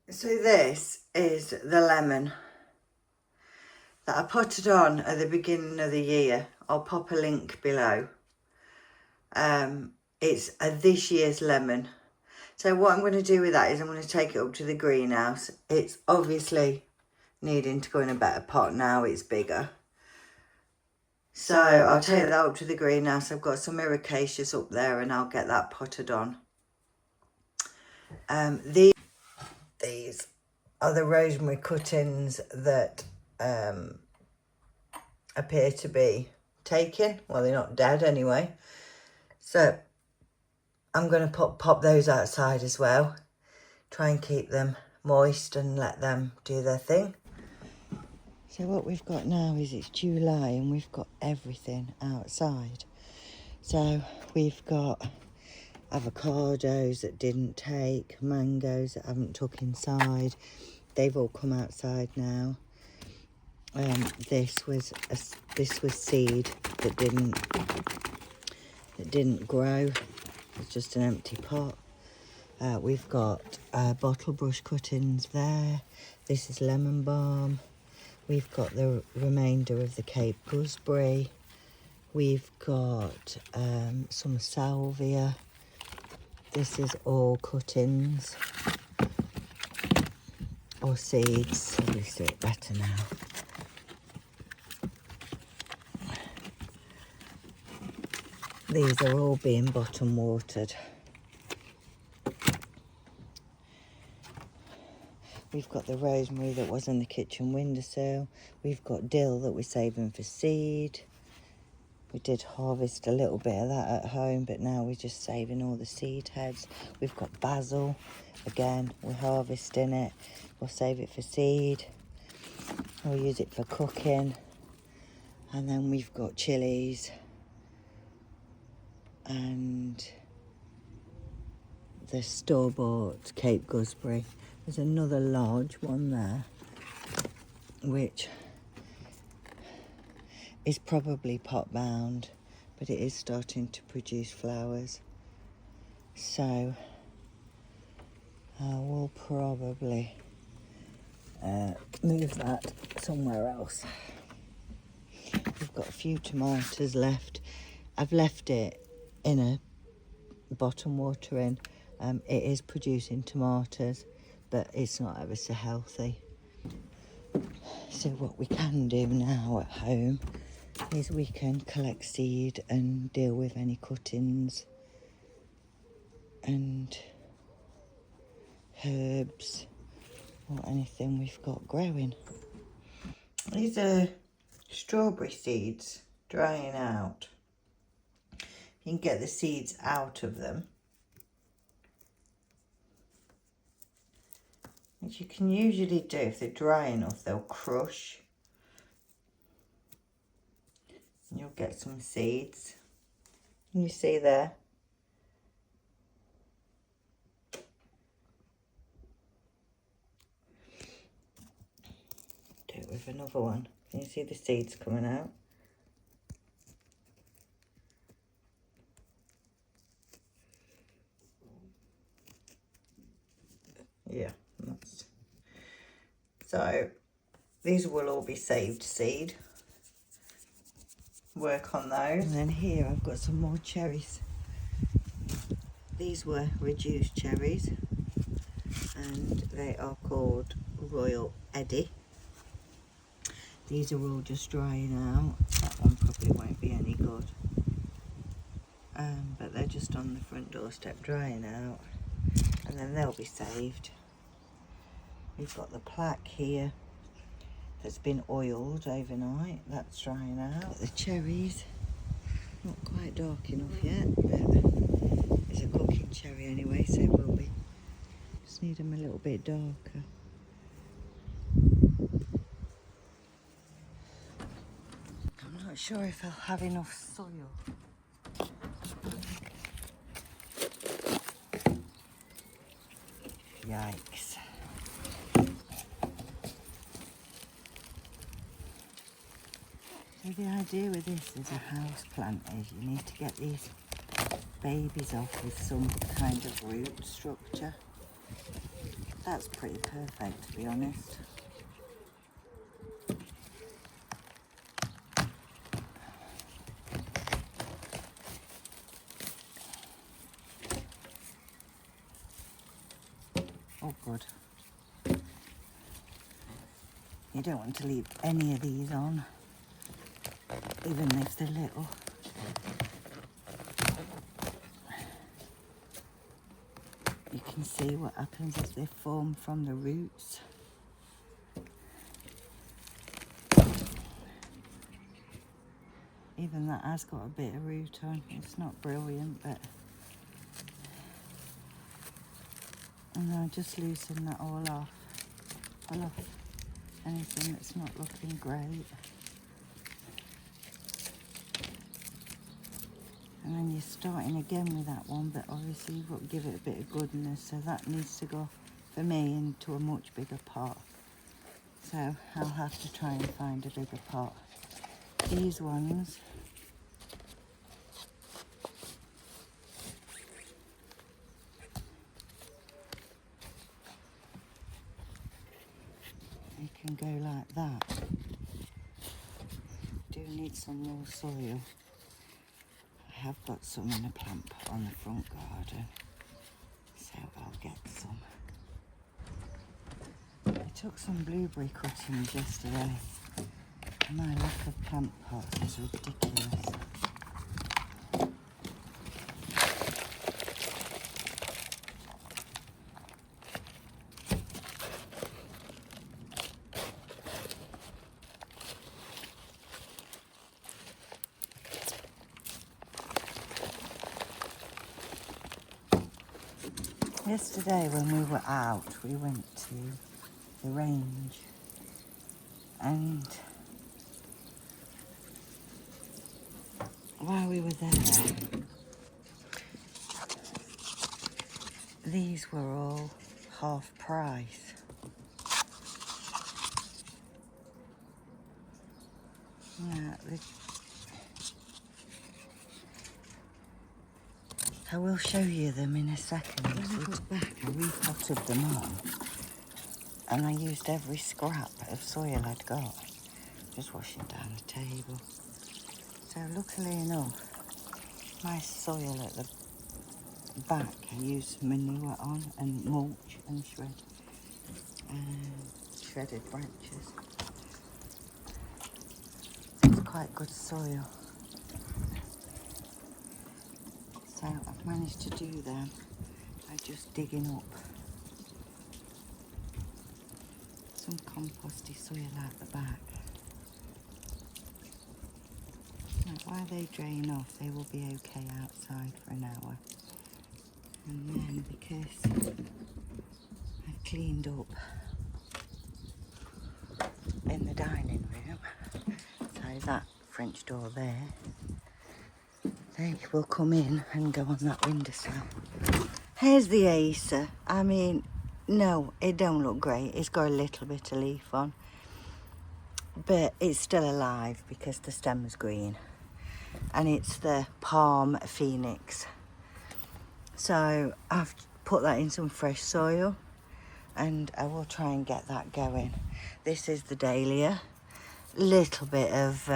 So this is the lemon that I potted on at the beginning of the year. I'll pop a link below. It's a this year's lemon. So what I'm going to do with that is I'm going to take it up to the greenhouse. It's obviously needing to go in a better pot now, it's bigger. So I'll take that up to the greenhouse. I've got some ericaceous up there and I'll get that potted on. These are the rosemary cuttings that appear to be taken. Well, they're not dead anyway. So I'm going to pop those outside as well. Try and keep them moist and let them do their thing. So what we've got now is it's July and we've got everything outside. So we've got avocados that didn't take, mangoes that haven't took inside. They've all come outside now. This was seed that didn't grow. It's just an empty pot. We've got bottle brush cuttings there. This is lemon balm. We've got the remainder of the Cape Gooseberry. We've got some salvia. This is all cuttings or seeds. We see it better now. These are all being bottom watered. We've got the rosemary that was on the kitchen windowsill. We've got dill that we're saving for seed. We did harvest a little bit of that at home, but now we're just saving all the seed heads. We've got basil. Again, we're harvesting it. We'll save it for seed. We'll use it for cooking. And then we've got chilies and the store-bought Cape Gooseberry. There's another large one there, which is probably pot bound, but it is starting to produce flowers. So we'll probably move that somewhere else. We've got a few tomatoes left. I've left it in a bottom watering. It is producing tomatoes, but it's not ever so healthy. So what we can do now at home is we can collect seed and deal with any cuttings and herbs or anything we've got growing. These are strawberry seeds drying out. You can get the seeds out of them, which you can usually do. If they're dry enough, they'll crush. And you'll get some seeds. Can you see there? Do it with another one. Can you see the seeds coming out? Yeah, that's... So these will all be saved seed. Work on those. And then here I've got some more cherries. These were reduced cherries and they are called Royal Eddy. These are all just drying out. That one probably won't be any good. But they're just on the front doorstep drying out, and then they'll be saved. We've got the plaque here that's been oiled overnight. That's drying out. The cherries, not quite dark enough yet, but it's a cooking cherry anyway, so it will be. Just need them a little bit darker. I'm not sure if I'll have enough soil. Yikes. So the idea with this as a house plant is you need to get these babies off with some kind of root structure. That's pretty perfect, to be honest. Oh, good. You don't want to leave any of these on, even if they're little. You can see what happens as they form from the roots. Even that has got a bit of root on. It's not brilliant, but... And I'll just loosen that all off. Pull off anything that's not looking great. And then you're starting again with that one, but obviously you've got to give it a bit of goodness, so that needs to go, for me, into a much bigger pot. So I'll have to try and find a bigger pot. These ones, they can go like that. Do need some more soil. I have got some in a plant pot on the front garden, so I'll get some. I took some blueberry cuttings yesterday. My lack of plant pots is ridiculous. Yesterday when we were out, we went to the range, and while we were there, these were all half price. Yeah, I will show you them in a second. When I got back, I repotted them on, and I used every scrap of soil I'd got. Just washing down the table. So luckily enough, my soil at the back, I used manure on and mulch and shredded branches. It's quite good soil. So I've managed to do them by just digging up some composty soil out the back. Now, while they drain off, they will be okay outside for an hour. And then, because I've cleaned up in the dining room, so that French door there, they will come in and go on that windowsill. Here's the Acer. I mean, no, it don't look great. It's got a little bit of leaf on, but it's still alive because the stem is green. And it's the Palm Phoenix. So I've put that in some fresh soil, and I will try and get that going. This is the dahlia. Little bit of,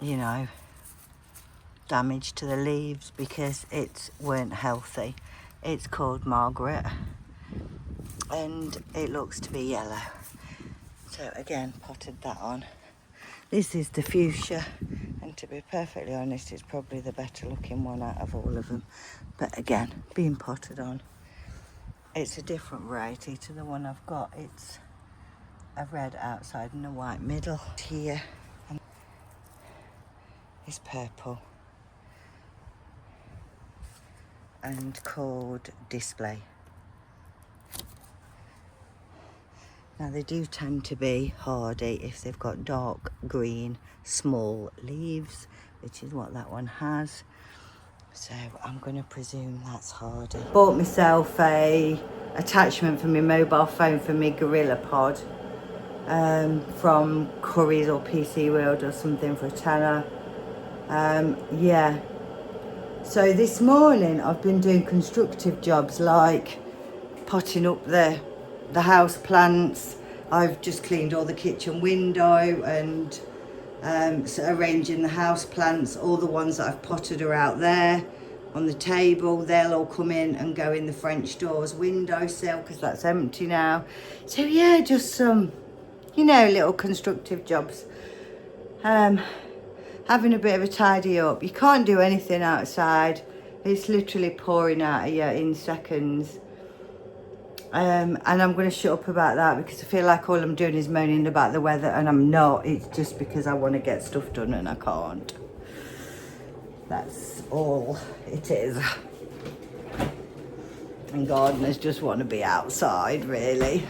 you know, damage to the leaves because it weren't healthy. It's called Margaret, and it looks to be yellow. So again, potted that on. This is the fuchsia, and to be perfectly honest, it's probably the better looking one out of all of them. But again, being potted on. It's a different variety to the one I've got. It's a red outside and a white middle. Here and is purple and called Display. Now they do tend to be hardy if they've got dark green small leaves, which is what that one has. So I'm going to presume that's hardy. Bought myself a attachment for my mobile phone for my Gorilla Pod from Curry's or PC World or something for a tenner. Yeah. So this morning I've been doing constructive jobs like potting up the house plants. I've just cleaned all the kitchen window and so arranging the house plants. All the ones that I've potted are out there on the table. They'll all come in and go in the French doors windowsill because that's empty now. So yeah, just some, you know, little constructive jobs. Having a bit of a tidy up. You can't do anything outside. It's literally pouring out of you in seconds. And I'm going to shut up about that because I feel like all I'm doing is moaning about the weather, and I'm not. It's just because I want to get stuff done and I can't. That's all it is. And gardeners just want to be outside, really.